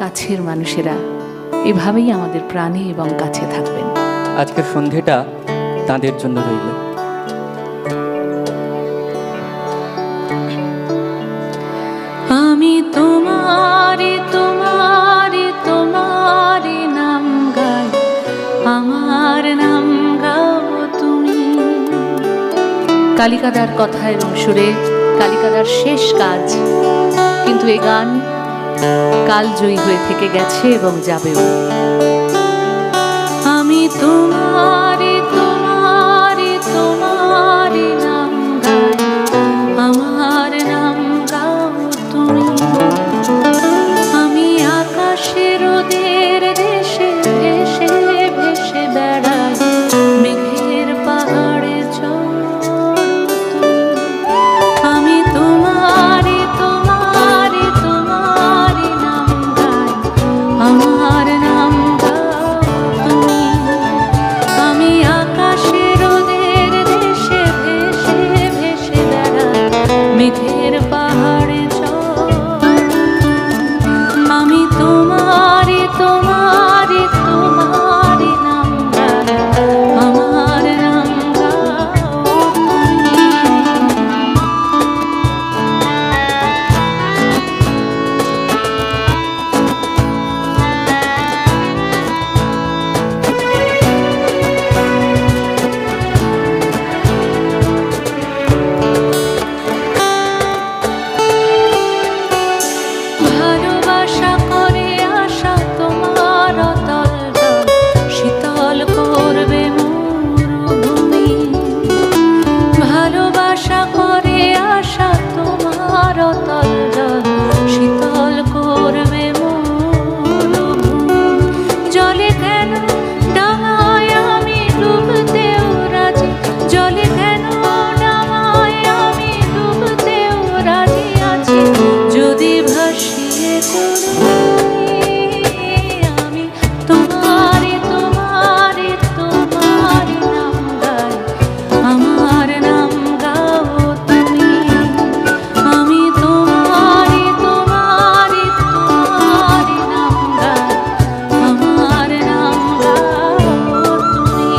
কাছের মানুষেরা এভাবেই আমাদের প্রাণে এবং কাছে থাকবেন। আজকের সন্ধেটা তাদের জন্য রইল। আমি তোমারে তোমারে তোমারে নাম গাই, আমার নাম গাও তুমি। কালিকাদার কথা এবং সুরে কালিকাদার শেষ কাজ, কিন্তু এই গান কালজয়ী হয়ে থেকে গেছে এবং যাবেও। আমি তোমারে তোমারে তোমারে নাম গাই, আমার নাম গাও তুমি। আমি আকাশের ওদের দেশে ভেসে ভেসে বেড়াই, মেঘের পাহাড়ে চড় তুমি। আমি তোমারে তোমারে তোমারে নাম গাই, আমার নাম গাও তুমি। আমি আকাশের ওদের দেশে ভেসে ভেসে বেড়াই, মেঘের পাহাড়ে আমি তোমারে তোমারে তোমারে নাম গাই, আমার নাম গাও তুমি। ভালোবাসা করে আশা তোমার অতল জল, শীতল করবে মরুভূমি। ভালোবাসা করে আশা তোমার অতল জল, শীতল করবে মরুভূমি। জলে কেন ডাঙায় আমি ডুবতেও রাজি, জলে কেন ডাঙায় আমি ডুবতেও রাজি আছি। যদি ভাসিয়ে আমি তোমারে তোমারে তোমারে নাম গাই, আমার নাম গাও তুমি। আমি তোমারে তোমারে তোমারে নাম গাই, আমার নাম গাও তুমি।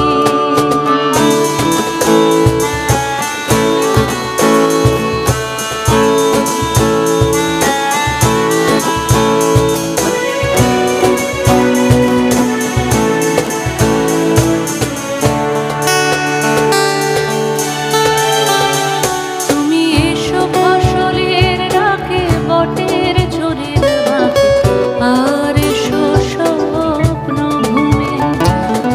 তুমি এসো ফসলের ডাকে, বটের ঝুড়ির বাঁকে, আর এসো স্বপ্ন ভূমে।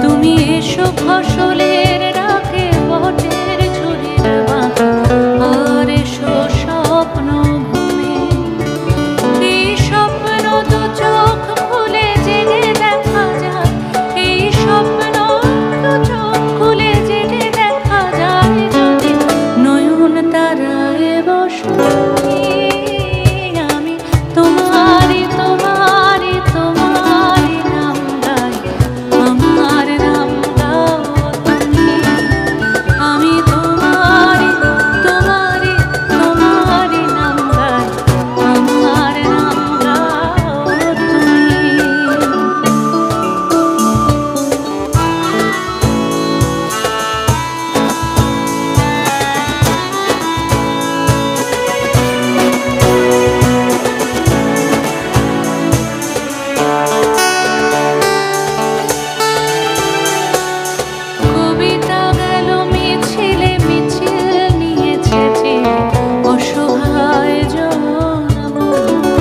তুমি এসো ফসলের ডাকে, বটের ঝুড়ির বাঁকে, আর এসো স্বপ্ন ভূমে। এই স্বপ্ন দু চোখ খুলে জেগে দেখা যায়, এই স্বপ্ন দু চোখ খুলে জেগে দেখা যায়। যদি নয়ন তারায় বসুনি, আমি তোমারে তোমারে তোমারে নাম গাই, আমার নাম গাও তুমি। আমি তোমারে তোমারে তোমারে নাম গাই, আমার নাম গাও তুমি। কবিতা গেল মিছিলে মিছিল নিয়েছে যে অসহায় জনমভূমি।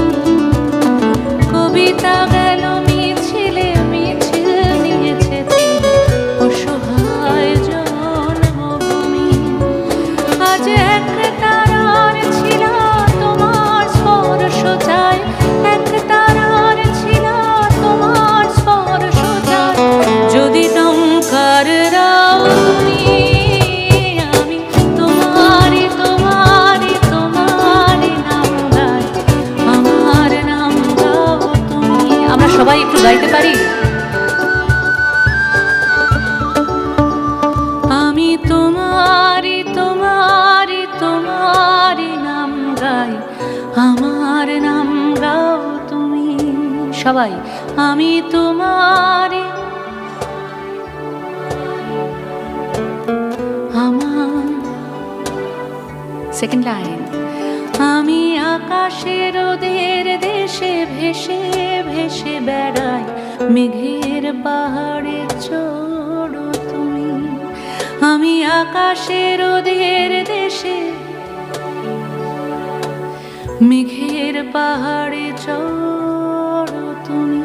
কবিতা গেল মিছিলে মিছিল নিয়েছে যে অসহায় জন্মভূমি। আজ এক তারার ছিল তোমার স্পর্শ চাই, এক তারার ছিল তোমার স্পর্শ চাই। যদি টঙ্কার রাও তুমি, আমি তোমারে তোমারে তোমারে নাম গাই, আমার নাম গাও তুমি। আমরা সবাই একটু গাইতে পারি। আমি তোমারে তোমারে তোমারে নাম গাই, আমার নাম গাও তুমি। সবাই। আমি তোমার, আমার সেকেন্ড লাইন, আমি আকাশের ওদের দেশে ভেসে ভেসে বেড়াই, মেঘের পাহাড়ে চড়ো তুমি। আমি আকাশের ওদের দেশে মেঘের পাহাড়ে চড়ো তুমি।